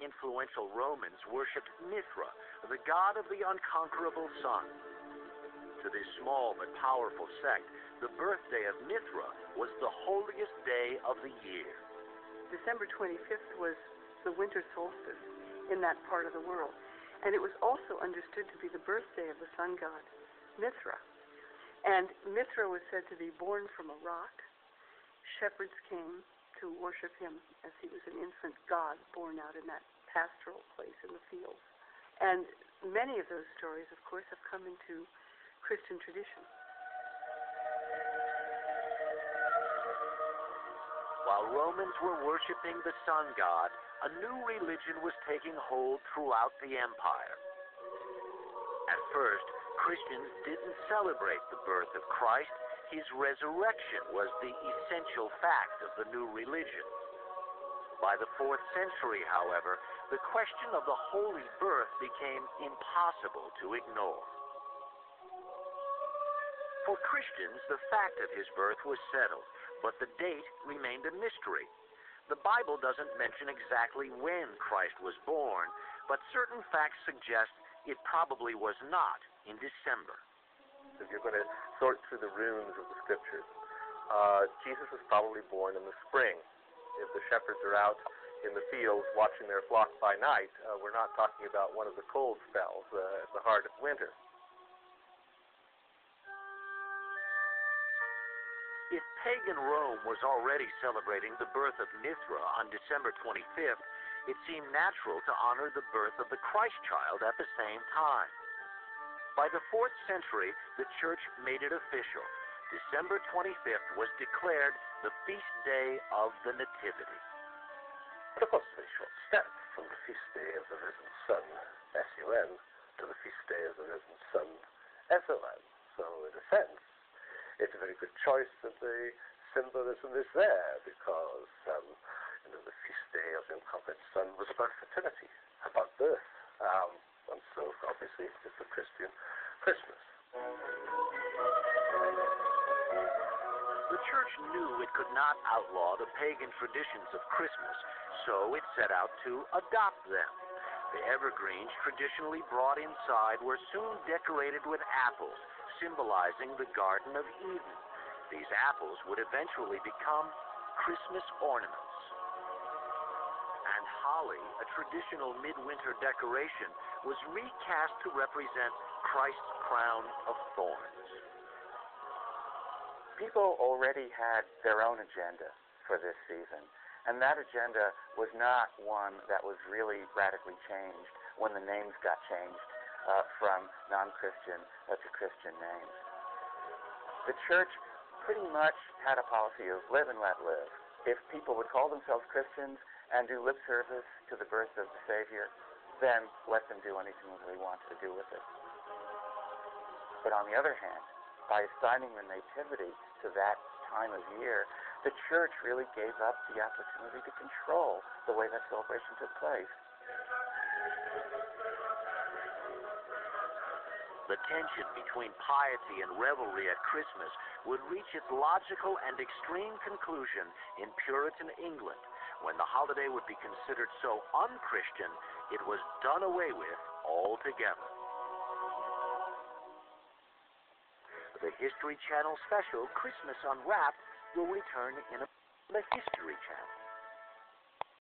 influential Romans worshipped Mithra, the god of the unconquerable sun. To this small but powerful sect, the birthday of Mithra was the holiest day of the year. December 25th was the winter solstice in that part of the world, and it was also understood to be the birthday of the sun god, Mithra. And Mithra was said to be born from a rock. Shepherds came to worship him as he was an infant god born out in that pastoral place in the fields. And many of those stories, of course, have come into Christian tradition. While Romans were worshiping the sun god, a new religion was taking hold throughout the empire. At first, Christians didn't celebrate the birth of Christ. His resurrection was the essential fact of the new religion. By the 4th century, however, the question of the holy birth became impossible to ignore. For Christians, the fact of his birth was settled, but the date remained a mystery. The Bible doesn't mention exactly when Christ was born, but certain facts suggest it probably was not in December. If you're going to sort through the runes of the scriptures, Jesus was probably born in the spring. If the shepherds are out in the fields watching their flock by night, we're not talking about one of the cold spells at the heart of winter. If pagan Rome was already celebrating the birth of Mithra on December 25th, it seemed natural to honor the birth of the Christ child at the same time. By the 4th century, the Church made it official. December 25th was declared the feast day of the Nativity. But of course, it's a very short step from the feast day of the risen sun, S-U-N, to the feast day of the risen sun, S-O-N. So, in a sense, it's a very good choice that the symbolism is there, because the feast day of the incarnate Son was about fertility, about birth, and so obviously it's a Christian Christmas. The Church knew it could not outlaw the pagan traditions of Christmas, so it set out to adopt them. The evergreens traditionally brought inside were soon decorated with apples, symbolizing the Garden of Eden. These apples would eventually become Christmas ornaments. And holly, a traditional midwinter decoration, was recast to represent Christ's crown of thorns. People already had their own agenda for this season, and that agenda was not one that was really radically changed when the names got changed from non-Christian to Christian names. The Church pretty much had a policy of live and let live. If people would call themselves Christians and do lip service to the birth of the Savior, then let them do anything they wanted to do with it. But on the other hand, by assigning the Nativity to that time of year, the Church really gave up the opportunity to control the way that celebration took place. The tension between piety and revelry at Christmas would reach its logical and extreme conclusion in Puritan England, when the holiday would be considered so un-Christian it was done away with altogether. The History Channel special, Christmas Unwrapped, will return in the History Channel.